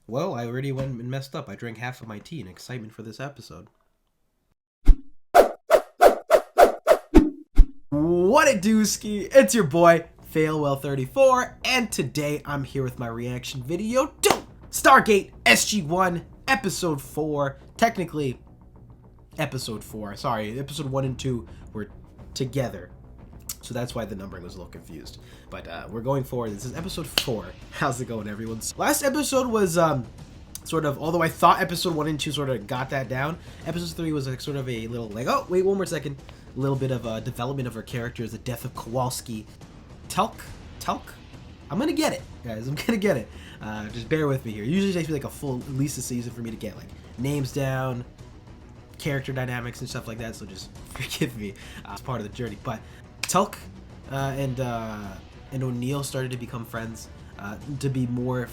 Well, I already went and messed up. I drank half of my tea in excitement for this episode. What it do, Ski? It's your boy, Failwell34, and today I'm here with my reaction video to Stargate SG-1 Episode 4. Technically, Episode 4. Sorry, Episode 1 and 2 were together. So that's why the numbering was a little confused. But we're going forward. This is episode 4. How's it going, everyone? Last episode was sort of, although I thought episode 1 and 2 sort of got that down, episode 3 was like sort of a little like, oh, wait, one more second. A little bit of development of our characters, the death of Kowalski. Telk? I'm gonna get it, guys. I'm gonna get it. Just bear with me here. Usually it takes me like a full, at least a season for me to get like names down, character dynamics and stuff like that, so just forgive me. It's part of the journey. But Telk and O'Neill started to become friends, to be more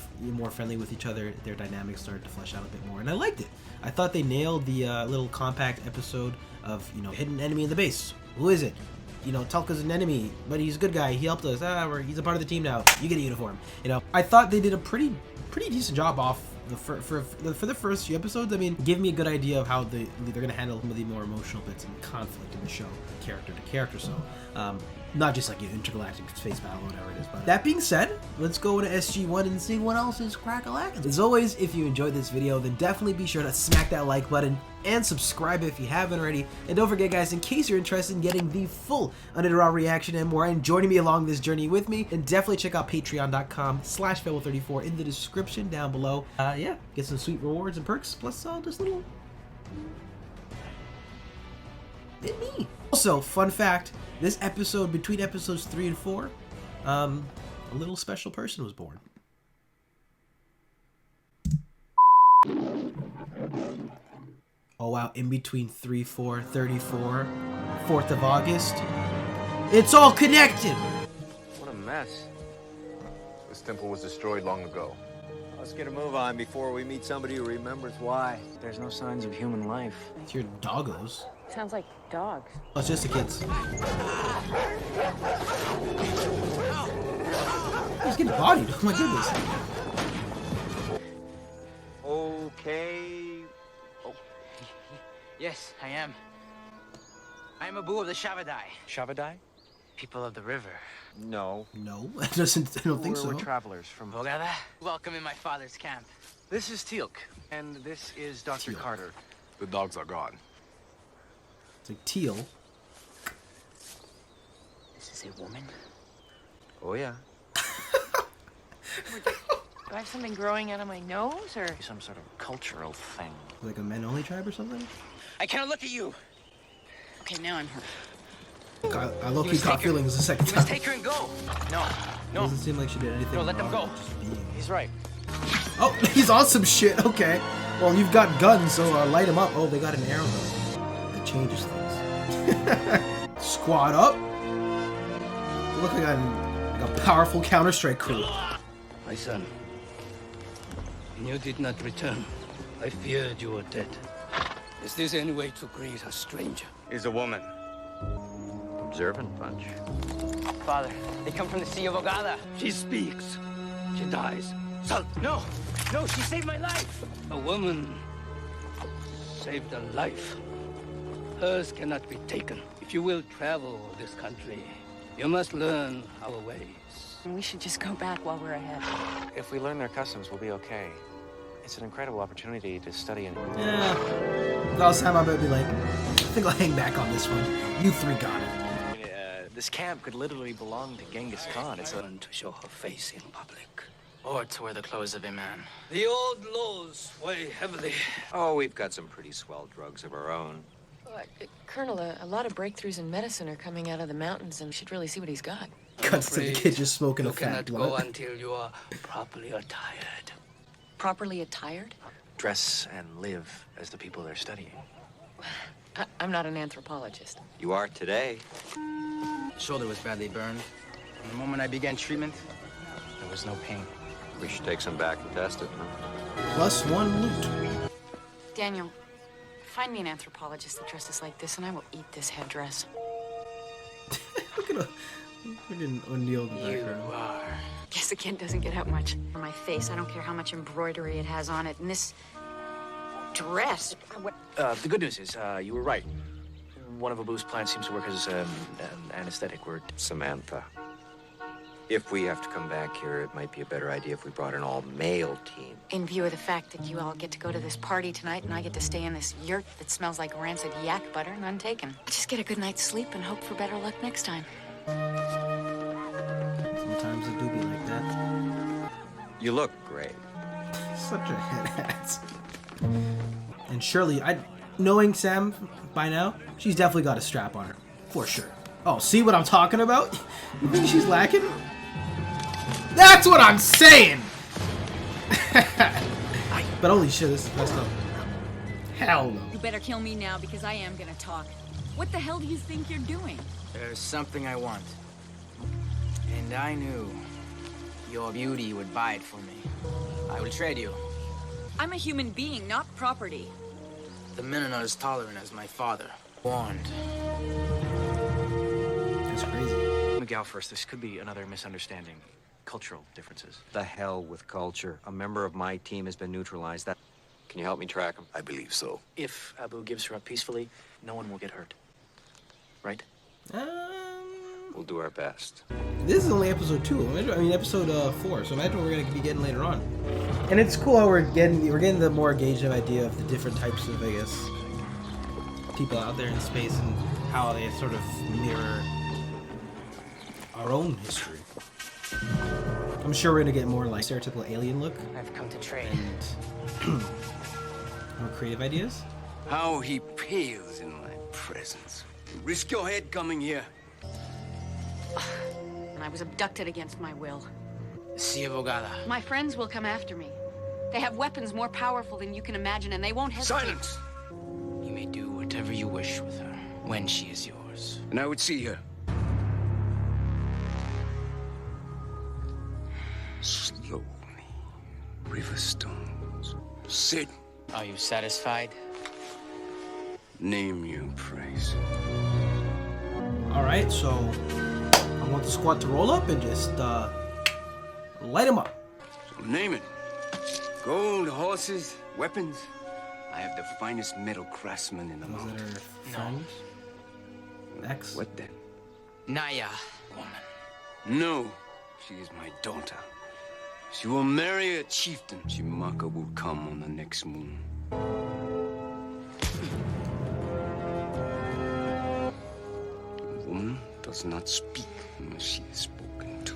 friendly with each other. Their dynamics started to flesh out a bit more, and I liked it. I thought they nailed the little compact episode of, you know, hidden enemy in the base. Who is it? You know, Telk is an enemy, but he's a good guy. He helped us. He's a part of the team now. You get a uniform. You know, I thought they did a pretty decent job off for the first few episodes. I mean, give me a good idea of how they're going to handle some of the more emotional bits and conflict in the show, character to character. So, not just like an intergalactic space battle or whatever it is. But that being said, let's go to SG-1 and see what else is crack-a-lackin'. As always, if you enjoyed this video, then definitely be sure to smack that like button and subscribe if you haven't already. And don't forget, guys, in case you're interested in getting the full Underdog reaction and more, and joining me along this journey with me, and definitely check out patreon.com/Failwell34 in the description down below. Yeah, get some sweet rewards and perks, plus just little bit me. Also, fun fact, this episode, between episodes 3 and 4, a little special person was born. Oh wow, in between 3, 4, 34, 4th of August, it's all connected! What a mess. This temple was destroyed long ago. Let's get a move on before we meet somebody who remembers why. There's no signs of human life. It's your doggos. Sounds like dogs. Oh, it's just the kids. He's getting bodied. Oh my goodness. Okay. Oh. Yes, I am. I am Abu of the Shavadai. Shavadai? People of the river. No. No, I don't think so. We're travelers from Bogada? Welcome in my father's camp. This is Teal'c, and this is Dr. Teal'c. Carter. The dogs are gone. It's like teal. This is a woman? Oh, yeah. Do I have something growing out of my nose, or? Some sort of cultural thing. Like a men-only tribe or something? I cannot look at you! Okay, now I'm hurt. I low-key caught feelings the second You time. must take her and go! No, no. Doesn't seem like she did anything No, let them wrong, go. just being. He's right. Oh, he's on some shit. Okay. Well, you've got guns, so light him up. Oh, they got an arrow though. That changes things. Squad up. You look like a powerful Counter-Strike crew. My son, when you did not return, I feared you were dead. Is this any way to greet a stranger? He's a woman. Observant bunch. Father, they come from the Sea of Ogada. She speaks. She dies. Salt. No, no, she saved my life. A woman saved a life. Hers cannot be taken. If you will travel this country, you must learn our ways. We should just go back while we're ahead. If we learn their customs, we'll be okay. It's an incredible opportunity to study and... Yeah. Last time I'm gonna be like, I think I'll hang back on this one. You three got it. This camp could literally belong to Genghis Khan. It's a... Learn to show her face in public. Or to wear the clothes of a man. The old laws weigh heavily. Oh, we've got some pretty swell drugs of our own. Colonel, a lot of breakthroughs in medicine are coming out of the mountains, and we should really see what he's got. Cuts to the kid just smoking a You fat cannot go blunt. until you are properly attired. Properly attired? Dress and live as the people they're studying. I'm not an anthropologist. You are today. Shoulder was badly burned. From the moment I began treatment, there was no pain. We should take some back and test it, huh? +1 loot. Daniel, find me an anthropologist that dresses like this, and I will eat this headdress. Look at O'Neill in the You background. are Guess the kid doesn't get out much. On my face, I don't care how much embroidery it has on it. And this dress. The good news is, you were right. One of Abu's plants seems to work as an anesthetic word. Samantha, if we have to come back here, it might be a better idea if we brought an all-male team. In view of the fact that you all get to go to this party tonight and I get to stay in this yurt that smells like rancid yak butter, none taken. Just get a good night's sleep and hope for better luck next time. Sometimes it do be like that. You look great. Such a head ass. And surely, knowing Sam by now, she's definitely got a strap on her. For sure. Oh, see what I'm talking about? You think she's lacking? That's what I'm saying! But holy shit, this is messed up. Hell no. You better kill me now because I am gonna talk. What the hell do you think you're doing? There's something I want. And I knew your beauty would buy it for me. I will trade you. I'm a human being, not property. The men are not as tolerant as my father. Warned. That's crazy. Miguel first, this could be another misunderstanding. Cultural differences. The hell with culture. A member of my team has been neutralized. Can you help me track him? I believe so. If Abu gives her up peacefully, no one will get hurt. Right? We'll do our best. This is only episode 2. I mean, episode 4. So imagine what we're gonna be getting later on. And it's cool how we're getting the more gauged idea of the different types of, I guess, people out there in space and how they sort of mirror our own history. I'm sure we're gonna get more like stereotypical alien look I've come to trade. and more creative ideas. How he pales in my presence. You risk your head coming here. And I was abducted against my will. Si abogada. My friends will come after me. They have weapons more powerful than you can imagine, and they won't hesitate. Silence! You may do whatever you wish with her when she is yours. And I would see her. Slowly. River stones. Sit. Are you satisfied? Name your price. Alright, so I want the squad to roll up and just light them up. So name it. Gold, horses, weapons. I have the finest metal craftsmen in the Was mountain. it her friend? X? What then? Naya, woman. No, she is my daughter. She will marry a chieftain. Chimaka will come on the next moon. A woman does not speak unless she is spoken to.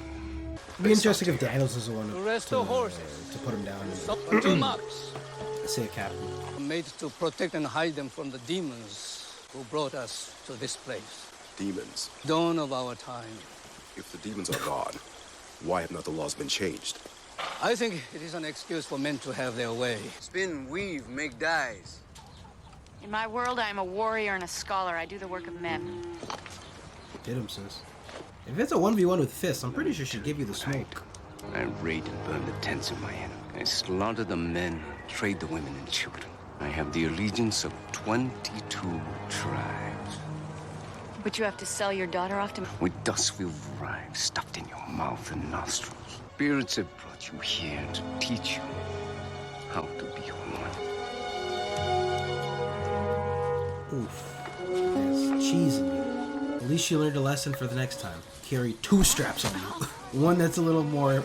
It'd be interesting if Daniels is the one Arrest the horses. to put him down On 2 marks. and say a captain. Made to protect and hide them from the demons who brought us to this place. Demons. Dawn of our time. If the demons are gone, why have not the laws been changed? I think it is an excuse for men to have their way. Spin, weave, make dyes. In my world, I am a warrior and a scholar. I do the work of men. Get him, sis. If it's a 1v1 with fists, I'm pretty sure she'd give you the smoke. I raid and burn the tents of my enemy. I slaughter the men, trade the women and children. I have the allegiance of 22 tribes. But you have to sell your daughter off to me. With dust will arrive, stuffed in your mouth and nostrils. Spirits have brought you here to teach you how to be one. Oof. That's cheesy. At least you learned a lesson for the next time. Carry 2 straps on you. One that's a little more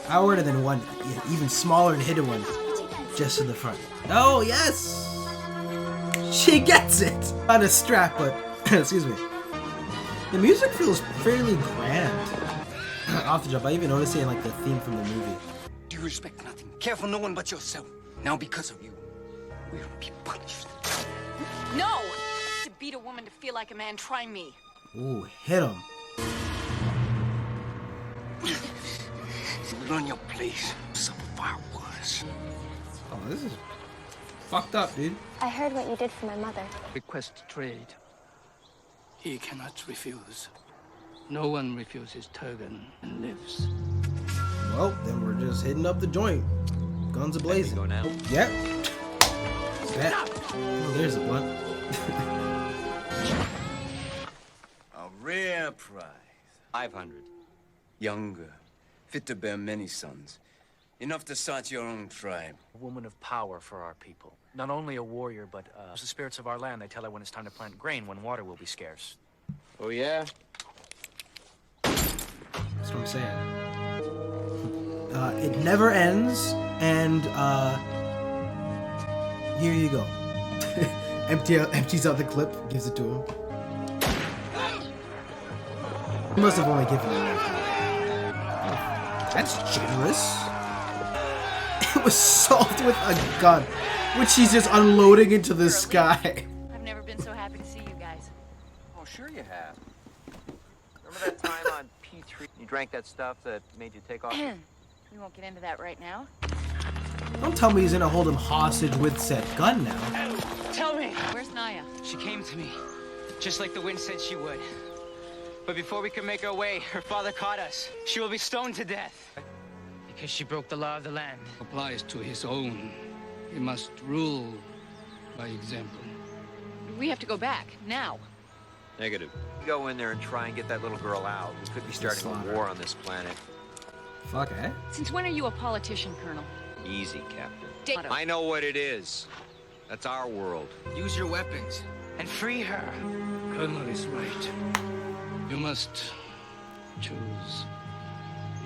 powered and then one even smaller and hidden one just in the front. Oh, yes! She gets it! Not a strap, but, excuse me. The music feels fairly grand. Off the jump, I even noticed it in like the theme from the movie. Do you respect nothing? Care for no one but yourself. Now because of you, we'll be punished. No! To beat a woman to feel like a man, try me. Ooh, hit him. Run your place. Some far worse. Oh, this is fucked up, dude. I heard what you did for my mother. Request trade. He cannot refuse. No one refuses Turgan and lives. Well, then we're just hitting up the joint. Guns a-blazing. Go now. Yep. Bet. Oh, there's a blunt. A rare prize. 500. Younger. fit to bear many sons. Enough to start your own tribe. A woman of power for our people. Not only a warrior, but the spirits of our land. They tell her when it's time to plant grain, when water will be scarce. Oh, yeah? That's what I'm saying. It never ends, and here you go. Empties out the clip, gives it to him. He must have only given it. That's generous. It was solved with a gun, which he's just unloading into the sky. I've never been so happy to see you guys. Oh, sure you have. Remember that time on P3 you drank that stuff that made you take off? We won't get into that right now. Don't tell me he's gonna hold him hostage with said gun now. Tell me! Where's Naya? She came to me, just like the wind said she would. But before we could make our way, her father caught us. She will be stoned to death. Because she broke the law of the land. Applies to his own. He must rule by example. We have to go back, now. Negative. Go in there and try and get that little girl out. We could be starting a war on this planet. Fuck, eh? Since when are you a politician, Colonel? Easy, Captain. I know what it is. That's our world. Use your weapons and free her. Colonel is right. You must choose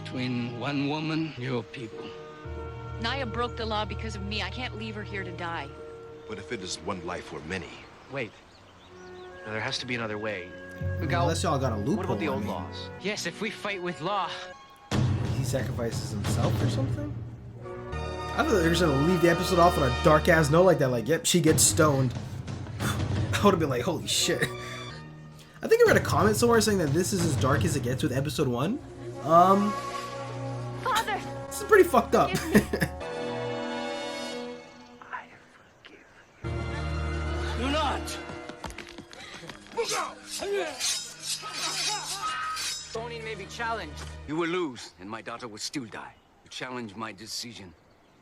between one woman, your people. Naya broke the law because of me. I can't leave her here to die. But if it is one life or many? Wait. Now, there has to be another way. Unless y'all got a loophole. What about the old laws? Yes, if we fight with law. He sacrifices himself or something? I thought they were gonna leave the episode off on a dark ass note like that. Like, yep, she gets stoned. I would have been like, holy shit. I think I read a comment somewhere saying that this is as dark as it gets with episode 1. Father! This is pretty fucked up. I forgive you. Do not! Stoning may be challenged. You will lose, and my daughter will still die. You challenge my decision.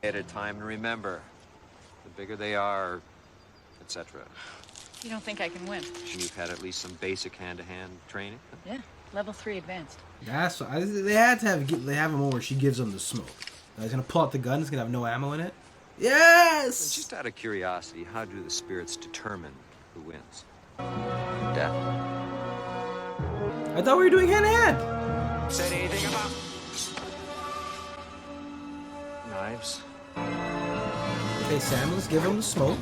At a time to remember. The bigger they are, etc. You don't think I can win? You've had at least some basic hand-to-hand training? Yeah, level 3 advanced. That's what they had to have. They have a moment where she gives him the smoke. He's gonna pull out the gun. It's gonna have no ammo in it. Yes. Just out of curiosity, how do the spirits determine who wins? Death. I thought we were doing hand-to-hand. Said anything about Knives. Okay, Sam, let's give him the smoke.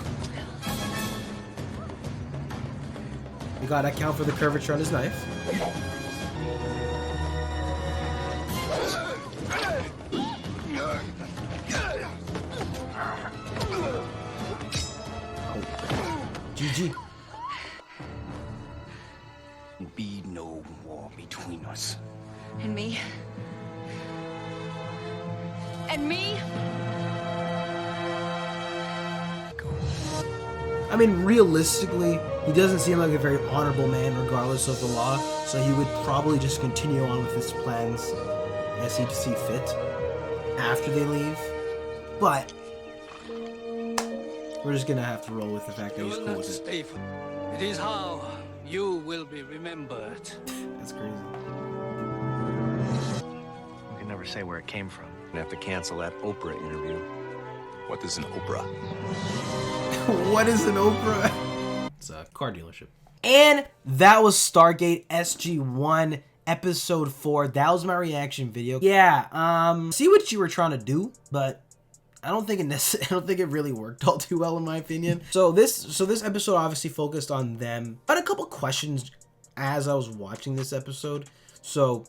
You gotta account for the curvature on his knife. GG. Be no war between us. And me? And me? I mean, realistically, he doesn't seem like a very honorable man regardless of the law, so he would probably just continue on with his plans as he'd see fit after they leave. But we're just gonna have to roll with the fact that You he's will cool not with it. stay for... It is how you will be remembered. That's crazy. We can never say where it came from. Gonna have to cancel that Oprah interview. What is an Oprah? What is an Oprah? It's a car dealership. And that was Stargate SG-1 episode 4. That was my reaction video. Yeah, see what you were trying to do, but I don't think it really worked all too well in my opinion. So this episode obviously focused on them. I had a couple questions as I was watching this episode. So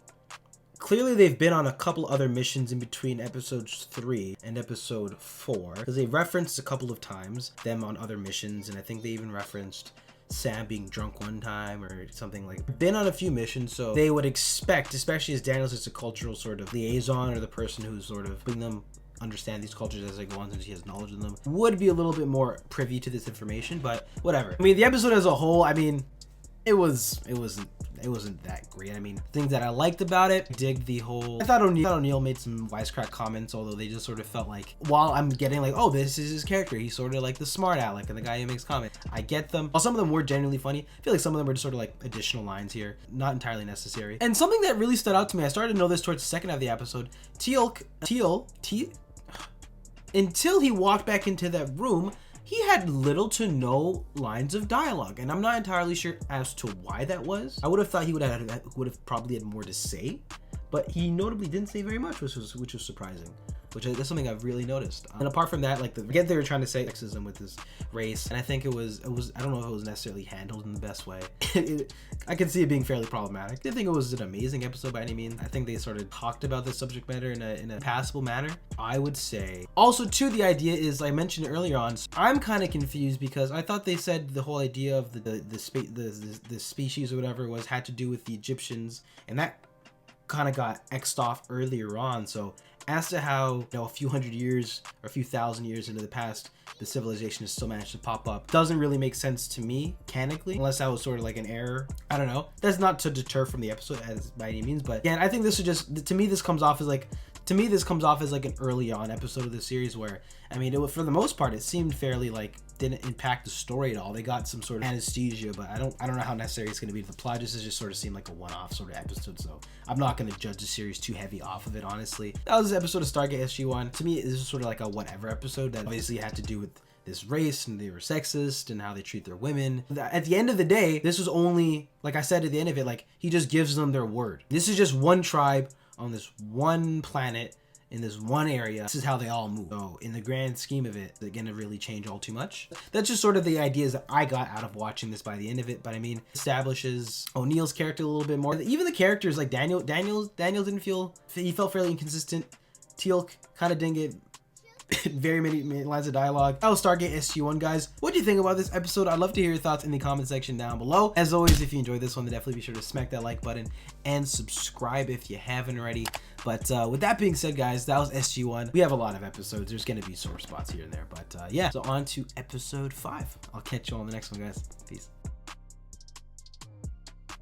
clearly they've been on a couple other missions in between episodes 3 and episode 4, because they referenced a couple of times them on other missions, and I think they even referenced Sam being drunk one time or something. Like, been on a few missions, so they would expect, especially as Daniel's just a cultural sort of liaison, or the person who's sort of helping them understand these cultures as they go on, since he has knowledge of them, would be a little bit more privy to this information. But whatever. I mean, the episode as a whole, I mean, it was it wasn't that great. I mean, things that I liked about it, dig the whole, I thought O'Neill made some wisecrack comments, although they just sort of felt like, while I'm getting like, oh, this is his character, he's sort of like the smart aleck and the guy who makes comments. I get them. While some of them were genuinely funny, I feel like some of them were just sort of like additional lines here, not entirely necessary. And something that really stood out to me, I started to know this towards the second half of the episode, until he walked back into that room, he had little to no lines of dialogue, and I'm not entirely sure as to why that was. I would have thought he would have probably had more to say, but he notably didn't say very much, which was surprising. That's something I've really noticed. And apart from that, like, again, they were trying to say sexism with this race, and I think it was I don't know if it was necessarily handled in the best way. I can see it being fairly problematic. I didn't think it was an amazing episode by any means. I think they sort of talked about the subject matter in a passable manner, I would say. Also, too, the idea is, I mentioned earlier on, I'm kind of confused because I thought they said the whole idea of the species or whatever had to do with the Egyptians, and that kind of got X'd off earlier on. So as to how, you know, a few hundred years or a few thousand years into the past, the civilization has still managed to pop up, doesn't really make sense to me mechanically, unless that was sort of like an error. I don't know. That's not to deter from the episode as by any means, but again, I think this is just, to me, this comes off as like an early on episode of the series where, I mean, for the most part, it seemed fairly like didn't impact the story at all. They got some sort of anesthesia, but I don't know how necessary it's going to be to the plot. This just sort of seemed like a one-off sort of episode, so I'm not going to judge the series too heavy off of it, honestly. That was this episode of Stargate SG-1. To me, this is sort of like a whatever episode that obviously had to do with this race, and they were sexist, and how they treat their women. At the end of the day, this was only, like I said at the end of it, like, he just gives them their word. This is just one tribe on this one planet, in this one area. This is how they all move. So in the grand scheme of it, they're gonna really change all too much. That's just sort of the ideas that I got out of watching this by the end of it. But I mean, establishes O'Neill's character a little bit more. Even the characters like Daniel didn't feel, he felt fairly inconsistent. Teal'c kind of didn't get very many lines of dialogue. That was Stargate SG-1, guys. What do you think about this episode? I'd love to hear your thoughts in the comment section down below. As always, if you enjoyed this one, then definitely be sure to smack that like button and subscribe if you haven't already. But with that being said, guys, that was SG-1. We have a lot of episodes. There's going to be sore spots here and there. But yeah, so on to episode 5. I'll catch you on the next one, guys. Peace.